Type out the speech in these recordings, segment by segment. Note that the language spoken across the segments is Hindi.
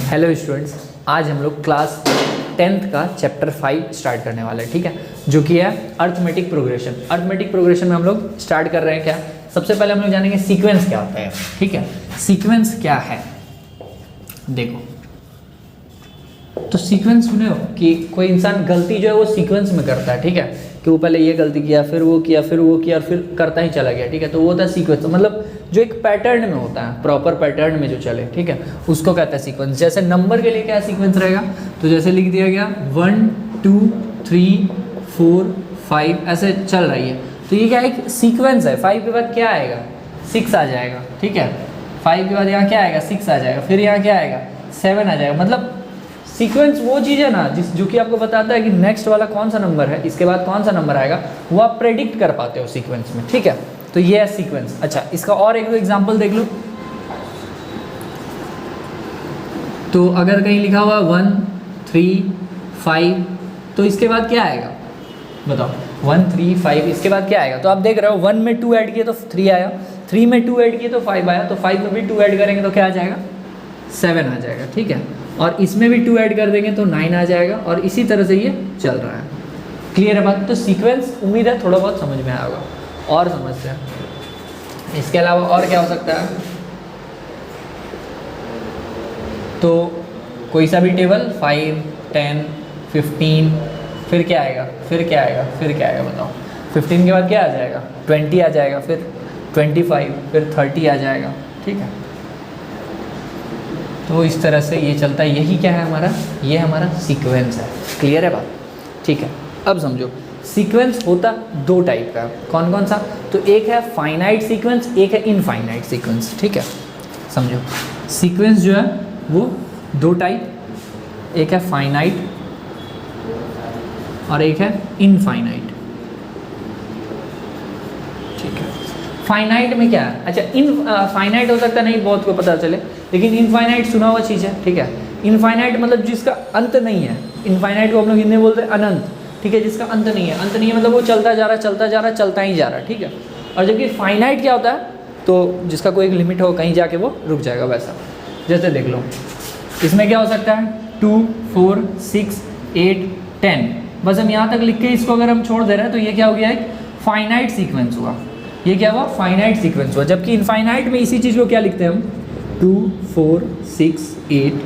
हेलो स्टूडेंट्स, आज हम लोग क्लास 10th का चैप्टर 5 स्टार्ट करने वाले हैं। ठीक है, जो कि है अर्थमेटिक प्रोग्रेशन। अर्थमेटिक प्रोग्रेशन में हम लोग स्टार्ट कर रहे हैं क्या, सबसे पहले हम लोग जानेंगे सीक्वेंस क्या होता है। ठीक है, सीक्वेंस क्या है देखो। तो सीक्वेंस सुने हो कि कोई इंसान गलती जो है वो सीक्वेंस में करता है। ठीक है, कि वो पहले ये गलती किया, फिर वो किया, फिर वो किया, फिर करता ही चला गया। ठीक है, तो वो होता है सीक्वेंस, मतलब जो एक पैटर्न में होता है, प्रॉपर पैटर्न में जो चले। ठीक है, उसको कहता है सीक्वेंस। जैसे नंबर के लिए क्या सीक्वेंस रहेगा, तो जैसे लिख दिया गया 1 2 3 4 5 ऐसे चल रही है, तो ये क्या एक सीक्वेंस है। 5 के बाद क्या आएगा, 6 आ जाएगा। ठीक है, 5 के बाद यहाँ क्या आएगा, 6 आ जाएगा, फिर यहाँ क्या आएगा, 7 आ जाएगा। मतलब सीक्वेंस वो चीज़ है ना जो कि आपको बताता है कि नेक्स्ट वाला कौन सा नंबर है, इसके बाद कौन सा नंबर आएगा, वो आप प्रेडिक्ट कर पाते हो सीक्वेंस में। ठीक है, तो ये है सीक्वेंस। अच्छा, इसका और एक दो एग्जांपल देख लो। तो अगर कहीं लिखा हुआ 1 3 5, तो इसके बाद क्या आएगा बताओ, 1 3 5 इसके बाद क्या आएगा। तो आप देख रहे हो 1 में 2 ऐड किए तो 3 आया, 3 में 2 ऐड किए तो 5 आया, तो 5 में भी 2 ऐड करेंगे तो क्या आ जाएगा, 7 आ जाएगा। ठीक है, और इसमें भी 2 ऐड कर देंगे तो 9 आ जाएगा, और इसी तरह से ये चल रहा है। क्लियर है बात। तो सीक्वेंस उम्मीद है थोड़ा बहुत समझ में आया होगा। और समझते हैं इसके अलावा और क्या हो सकता है। तो कोई सा भी टेबल 5 10 15, फिर क्या आएगा, फिर क्या आएगा, फिर क्या आएगा बताओ। 15 के बाद क्या आ जाएगा, 20 आ जाएगा, फिर 25, फिर 30 आ जाएगा। ठीक है, तो इस तरह से ये चलता है। यही क्या है हमारा, ये हमारा सीक्वेंस है। क्लियर है बात। ठीक है, अब समझो सीक्वेंस होता दो टाइप का। कौन कौन सा, तो एक है फाइनाइट सीक्वेंस, एक है इनफाइनाइट सीक्वेंस। ठीक है, समझो सीक्वेंस जो है वो दो टाइप, एक है फाइनाइट और एक है इनफाइनाइट। ठीक है, फाइनाइट में क्या है, अच्छा फाइनाइट हो सकता नहीं बहुत को पता चले, लेकिन इनफाइनाइट सुना हुआ चीज़ है। ठीक है, इनफाइनाइट मतलब जिसका अंत नहीं है। इनफाइनाइट को हम लोग हिंदी में बोलते हैं अनंत। ठीक है, जिसका अंत नहीं है, अंत नहीं है मतलब वो चलता जा रहा है, चलता जा रहा है, चलता ही जा रहा है। ठीक है, और जबकि फाइनाइट क्या होता है, तो जिसका कोई एक लिमिट हो, कहीं जाके वो रुक जाएगा। वैसा जैसे देख लो, इसमें क्या हो सकता है 2 4 6 8 10, बस हम यहाँ तक लिख के इसको अगर हम छोड़ दे रहे हैं तो ये क्या हो गया, एक फाइनाइट सीक्वेंस हुआ। ये क्या हुआ, फाइनाइट सीक्वेंस हुआ। जबकि इनफाइनाइट में इसी चीज़ को क्या लिखते हैं हम, 2 4 6 8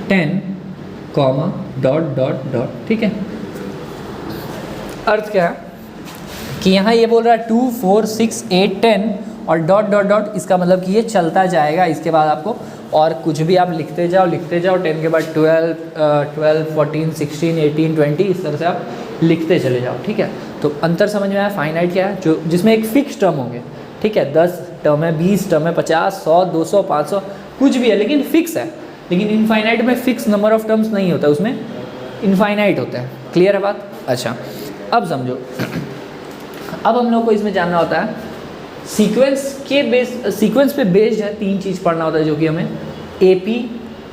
10 कॉमा डॉट डॉट डॉट। ठीक है, अर्थ क्या है कि यहाँ ये बोल रहा है 2 4 6 8 10 और डॉट डॉट डॉट, इसका मतलब कि ये चलता जाएगा। इसके बाद आपको और कुछ भी आप लिखते जाओ लिखते जाओ, 10 के बाद 12 14 16 18 20, इस तरह से आप लिखते चले जाओ। ठीक है, तो अंतर समझ में आया। फाइनाइट क्या है, जो जिसमें एक फिक्स टर्म होंगे। ठीक है, 10 टर्म है, 20 टर्म है, 50 100 200 500 कुछ भी है, लेकिन फिक्स है। लेकिन इनफाइनाइट में फिक्स नंबर ऑफ टर्म्स नहीं होता, उसमें इनफाइनाइट होते हैं। क्लियर है बात। अच्छा, अब समझो अब हम लोग को इसमें जानना होता है सीक्वेंस के सीक्वेंस पे बेस्ड है, 3 चीज़ पढ़ना होता है, जो कि हमें AP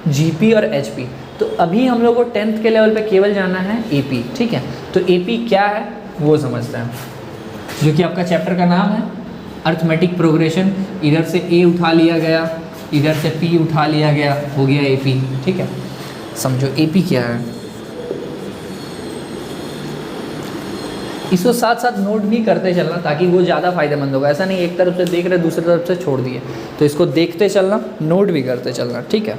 GP और HP। तो अभी हम लोग को 10th के लेवल पे केवल जानना है AP। ठीक है, तो AP क्या है वो समझते हैं, जो कि आपका चैप्टर का नाम है अर्थमेटिक प्रोग्रेशन। इधर से A उठा लिया गया, इधर से P उठा लिया गया, हो गया AP। ठीक है, समझो AP क्या है। इसको साथ साथ नोट भी करते चलना, ताकि वो ज़्यादा फायदेमंद होगा। ऐसा नहीं एक तरफ से देख रहे दूसरी तरफ से छोड़ दिए, तो इसको देखते चलना, नोट भी करते चलना। ठीक है,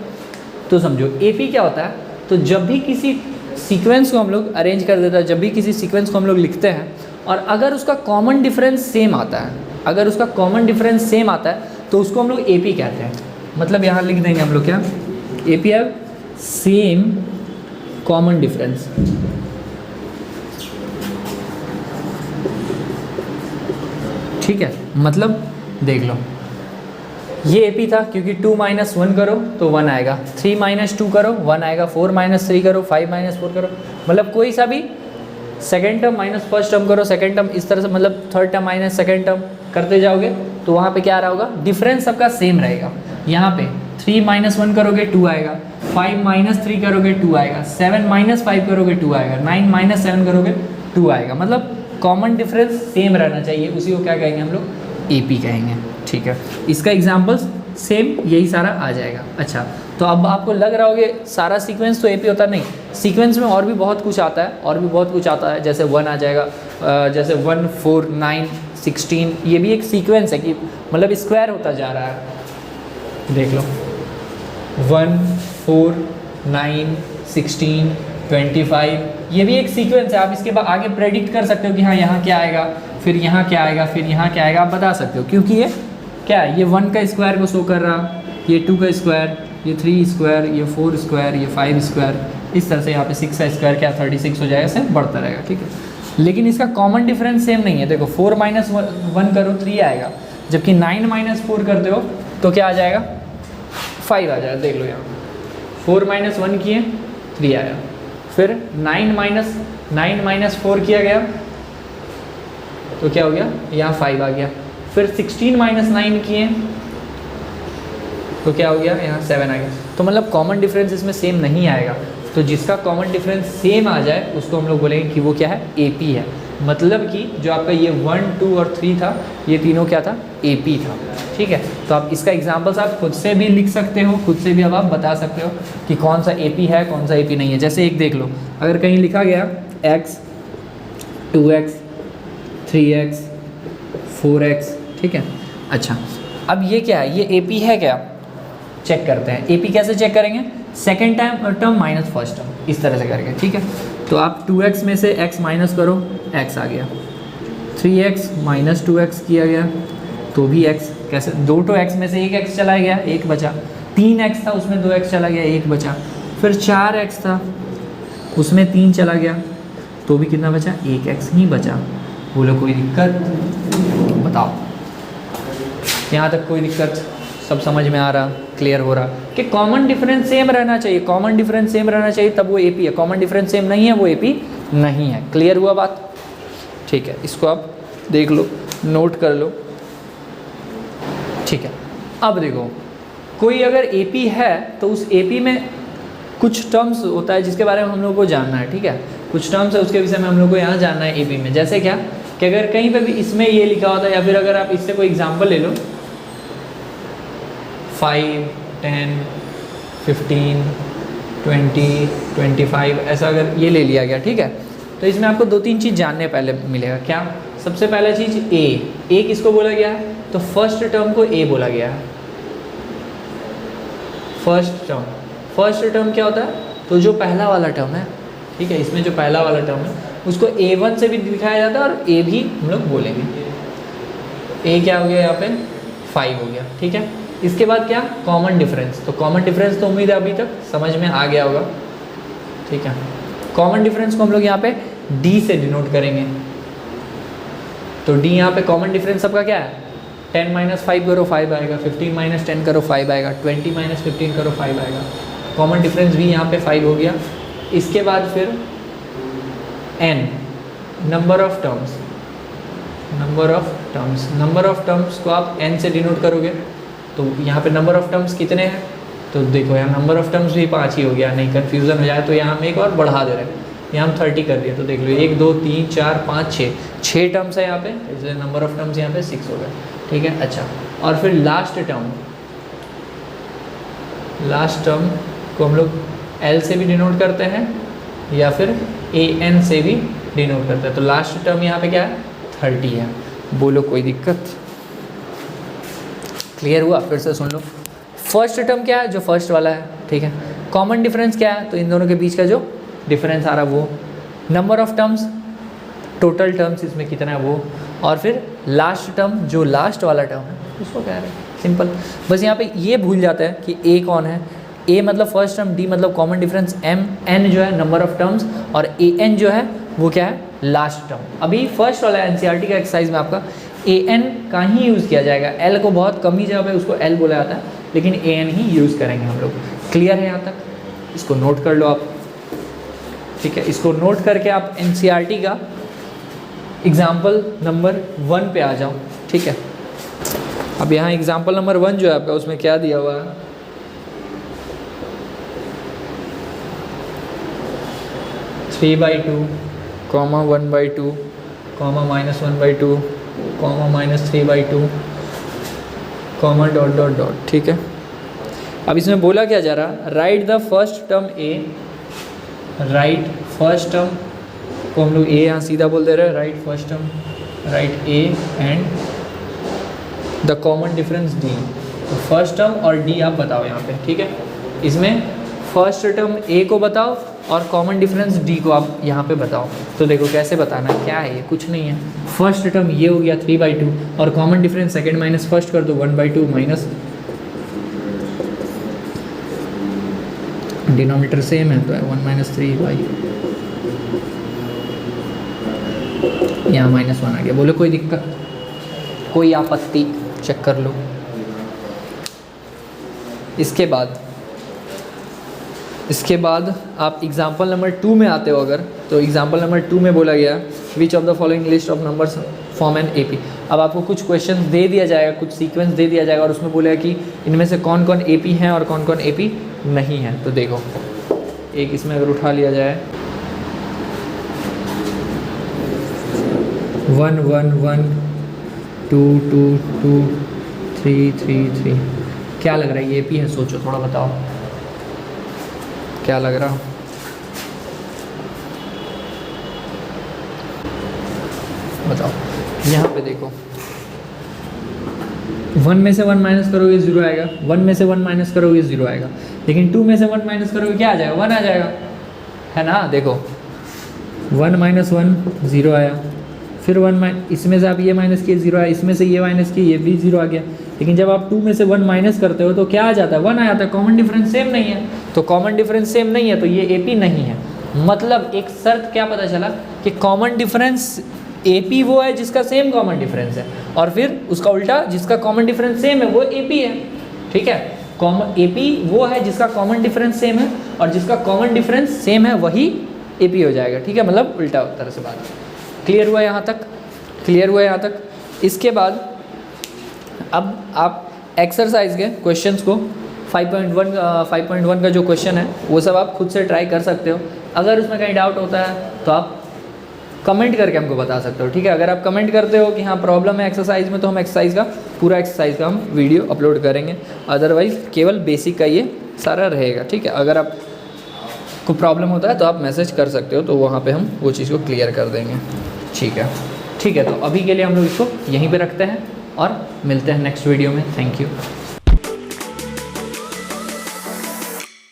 तो समझो AP क्या होता है। तो जब भी किसी सीक्वेंस को हम लोग अरेंज कर देते हैं, जब भी किसी सीक्वेंस को हम लोग लिखते हैं, और अगर उसका कॉमन डिफरेंस सेम आता है, अगर उसका कॉमन डिफरेंस सेम आता है, तो उसको हम लोग AP कहते हैं। मतलब यहाँ लिख देंगे हम लोग क्या, AP है सेम कॉमन डिफरेंस। ठीक है, मतलब देख लो ये AP था, क्योंकि 2 - 1 करो तो 1 आएगा, 3 - 2 करो 1 आएगा, 4 - 3 करो 5 - 4 करो, मतलब कोई सा भी second term minus first term करो, सेकेंड टर्म इस तरह से, मतलब third term minus second term करते जाओगे, तो वहाँ पे क्या आ रहा होगा, डिफरेंस सबका सेम रहेगा। यहाँ पे 3 - 1 करोगे 2 आएगा, 5 - 3 करोगे 2 आएगा, 7 - 5 करोगे 2 आएगा, 9 - 7 करोगे 2 आएगा। मतलब कॉमन डिफरेंस सेम रहना चाहिए, उसी को क्या कहेंगे हम लोग, AP कहेंगे। ठीक है, इसका एग्जाम्पल्स सेम यही सारा आ जाएगा। अच्छा, तो अब आपको लग रहा होगा सारा सीक्वेंस तो एपी होता नहीं, सीक्वेंस में और भी बहुत कुछ आता है, और भी बहुत कुछ आता है, जैसे 1 आ जाएगा, जैसे 1 4 9 16, ये भी एक सीक्वेंस है कि मतलब स्क्वायर होता जा रहा है। देख लो 1 4 9 16 25, ये भी एक सीक्वेंस है। आप इसके बाद आगे प्रेडिक्ट कर सकते हो कि हाँ यहाँ क्या आएगा, फिर यहाँ क्या आएगा, फिर यहाँ क्या आएगा, आप बता सकते हो, क्योंकि ये क्या है, ये 1 का स्क्वायर को शो कर रहा, ये 2 का स्क्वायर, ये 3 स्क्वायर, ये 4 स्क्वायर, ये 5 स्क्वायर, इस तरह से यहाँ पे 6 का स्क्वायर क्या 36 हो जाएगा, ऐसे बढ़ता रहेगा। ठीक है, लेकिन इसका कॉमन डिफरेंस सेम नहीं है। देखो 4 माइनस 1 करो 3 आएगा, जबकि 9 माइनस 4 करते हो तो क्या आ जाएगा 5 आ जाएगा। देख लो यहाँ 4 माइनस 1 किए 3 आया, फिर 9 माइनस 4 किया गया तो क्या हो गया, यहाँ 5 आ गया, फिर 16 माइनस 9 किए तो क्या हो गया, यहाँ 7 आ गया। तो मतलब कॉमन डिफरेंस इसमें सेम नहीं आएगा। तो जिसका कॉमन डिफरेंस सेम आ जाए उसको हम लोग बोलेंगे कि वो क्या है, एपी है। मतलब कि जो आपका ये 1 2 और 3 था, ये तीनों क्या था, एपी था। ठीक है, तो आप इसका एग्जाम्पल्स आप खुद से भी लिख सकते हो, खुद से भी अब आप बता सकते हो कि कौन सा एपी है, कौन सा एपी नहीं है। जैसे एक देख लो, अगर कहीं लिखा गया x 2x 3x 4x, ठीक है। अच्छा, अब ये क्या है, ये एपी है क्या, चेक करते हैं। एपी कैसे चेक करेंगे, second term minus first term, इस तरह से करेंगे। ठीक है, तो आप 2x में से x माइनस करो, x आ गया, 3x माइनस 2x किया गया तो भी x, कैसे, 2 तो x में से 1x चला गया, 1 बचा, 3x था उसमें 2x चला गया, 1 बचा, फिर 4x था उसमें 3 चला गया तो भी कितना बचा, 1x ही बचा। बोलो कोई दिक्कत, बताओ यहाँ तक कोई दिक्कत, सब समझ में आ रहा, क्लियर हो रहा कि कॉमन डिफरेंस सेम रहना चाहिए, कॉमन डिफरेंस सेम रहना चाहिए तब वो एपी है, कॉमन डिफरेंस सेम नहीं है वो एपी नहीं है। क्लियर हुआ बात, ठीक है, इसको आप देख लो, नोट कर लो। ठीक है, अब देखो कोई अगर एपी है तो उस एपी में कुछ टर्म्स होता है जिसके बारे में हम लोग को जानना है। ठीक है, कुछ टर्म्स है उसके विषय में हम लोग को यहाँ जानना है एपी में। जैसे क्या कि अगर कहीं पे भी इसमें ये लिखा होता है, या फिर अगर आप इससे कोई एग्जांपल ले लो 5 10 15 20 25, ऐसा अगर ये ले लिया गया, ठीक है, तो इसमें आपको 2-3 चीज़ जानने पहले मिलेगा। क्या, सबसे पहला चीज़ ए किसको बोला गया है, तो फर्स्ट टर्म को ए बोला गया है। फर्स्ट टर्म क्या होता है, तो जो पहला वाला टर्म है, ठीक है, इसमें जो पहला वाला टर्म है उसको A1 से भी दिखाया जाता है और A भी हम लोग बोलेंगे। A क्या हो गया यहाँ पे 5 हो गया। ठीक है, इसके बाद क्या, कॉमन डिफरेंस। तो कॉमन डिफरेंस तो उम्मीद है अभी तक समझ में आ गया होगा। ठीक है, कॉमन डिफरेंस को हम लोग यहाँ पे D से डिनोट करेंगे। तो D यहाँ पे कॉमन डिफरेंस सबका क्या है, 10 माइनस 5 करो 5 आएगा, 15 माइनस 10 करो 5 आएगा, 20 माइनस 15 करो 5 आएगा। कॉमन डिफरेंस भी यहाँ पे 5 हो गया। इसके बाद फिर n, नंबर ऑफ टर्म्स को आप n से डिनोट करोगे। तो यहाँ पे नंबर ऑफ टर्म्स कितने हैं, तो देखो यहाँ नंबर ऑफ टर्म्स भी 5 ही हो गया, नहीं कन्फ्यूज़न हो जाए तो यहाँ हम एक और बढ़ा दे रहे हैं, यहाँ हम 30 कर दिया। तो देख लो 1 2 3 4 5 6 टर्म्स है यहाँ पे, इसलिए नंबर ऑफ टर्म्स यहाँ पे 6 हो गए। ठीक है, अच्छा, और फिर लास्ट टर्म को हम लोग L से भी डिनोट करते हैं या फिर AN से भी डिनोट करते हैं। तो लास्ट टर्म यहाँ पे क्या है, 30 है। बोलो कोई दिक्कत, क्लियर हुआ, फिर से सुन लो। फर्स्ट टर्म क्या है, जो फर्स्ट वाला है। ठीक है, कॉमन डिफरेंस क्या है, तो इन दोनों के बीच का जो डिफरेंस आ रहा है वो। Number of terms, total terms इसमें कितना है वो, और फिर लास्ट टर्म, जो लास्ट वाला टर्म है उसको कह रहे हैं। सिंपल, बस यहाँ पे ये भूल जाता है कि A कौन है। A मतलब फर्स्ट टर्म, D मतलब कॉमन डिफरेंस, N जो है नंबर ऑफ टर्म्स, और AN जो है वो क्या है, लास्ट टर्म। अभी फर्स्ट वाला NCERT का एक्सरसाइज में आपका AN का ही यूज़ किया जाएगा, L को बहुत कम ही जगह पे उसको L बोला जाता है, लेकिन AN ही यूज़ करेंगे हम लोग। क्लियर है यहाँ तक, इसको नोट कर लो आप। ठीक है, इसको नोट करके आप NCERT का एग्जाम्पल नंबर 1 पे आ जाओ। ठीक है, अब यहाँ एग्जाम्पल नंबर 1 जो है आपका, उसमें क्या दिया हुआ है, 3/2, 1/2, -1/2, -3/2, कॉमा डॉट डॉट डॉट, ठीक है। अब इसमें बोला क्या जा रहा, right the first term A, right first term को हम लोग ए यहाँ सीधा बोल दे रहे हैं, right first term, right A and the common difference D. तो फर्स्ट टर्म और डी आप बताओ यहाँ पे, ठीक है। इसमें फर्स्ट टर्म ए को बताओ और कॉमन डिफरेंस डी को आप यहाँ पे बताओ। तो देखो कैसे बताना, क्या है ये, कुछ नहीं है। फर्स्ट टर्म ये हो गया 3/2 और common difference second minus first कर दो 1/2 माइनस, डिनोमिनेटर सेम है तो 1 - 3/, यहाँ -1 आ गया। बोलो कोई दिक्कत, कोई आपत्ति, चेक कर लो। इसके बाद आप एग्जाम्पल नंबर 2 में आते हो अगर, तो एग्जाम्पल नंबर 2 में बोला गया which of the following list of numbers form an AP. अब आपको कुछ क्वेश्चन दे दिया जाएगा, कुछ सीक्वेंस दे दिया जाएगा और उसमें बोलेगा कि इनमें से कौन कौन एपी हैं और कौन कौन एपी नहीं है। तो देखो एक इसमें अगर उठा लिया जाए 1 1 1 2 2 2 3 3 3, क्या लग रहा है ये एपी है? सोचो थोड़ा, बताओ क्या लग रहा। बताओ यहाँ पे देखो 1 में से 1 माइनस करोगे 0 आएगा, 1 में से 1 माइनस करोगे 0 आएगा, लेकिन 2 में से 1 माइनस करोगे क्या आ जाएगा? 1 आ जाएगा, है ना। देखो 1 - 1 0 आया, फिर 1 इसमें से आप ये माइनस किए 0 आया, इसमें से ये माइनस किए ये भी 0 आ गया। लेकिन जब आप 2 में से 1 माइनस करते हो तो क्या आ जाता है? 1 आ जाता है। कॉमन डिफरेंस सेम नहीं है, तो कॉमन डिफरेंस सेम नहीं है तो ये एपी नहीं है। मतलब एक शर्त क्या पता चला कि कॉमन डिफरेंस एपी वो है जिसका सेम कॉमन डिफरेंस है, और फिर उसका उल्टा जिसका कॉमन डिफरेंस सेम है वो एपी है, ठीक है। कॉमन एपी वो है जिसका कॉमन डिफरेंस सेम है और जिसका कॉमन डिफरेंस सेम है वही एपी हो जाएगा, ठीक है। मतलब उल्टा तरह से बात। क्लियर हुआ यहाँ तक? क्लियर हुआ यहाँ तक? इसके बाद अब आप एक्सरसाइज के क्वेश्चंस को 5.1 का जो क्वेश्चन है वो सब आप खुद से ट्राई कर सकते हो। अगर उसमें कहीं डाउट होता है तो आप कमेंट करके हमको बता सकते हो, ठीक है। अगर आप कमेंट करते हो कि हाँ प्रॉब्लम है एक्सरसाइज में, तो हम एक्सरसाइज का पूरा एक्सरसाइज का हम वीडियो अपलोड करेंगे। अदरवाइज़ केवल बेसिक का ये सारा रहेगा, ठीक है। अगर आप को प्रॉब्लम होता है तो आप मैसेज कर सकते हो, तो वहाँ पे हम वो चीज़ को क्लियर कर देंगे, ठीक है। ठीक है, तो अभी के लिए हम लोग इसको यहीं पे रखते हैं और मिलते हैं नेक्स्ट वीडियो में। Thank you.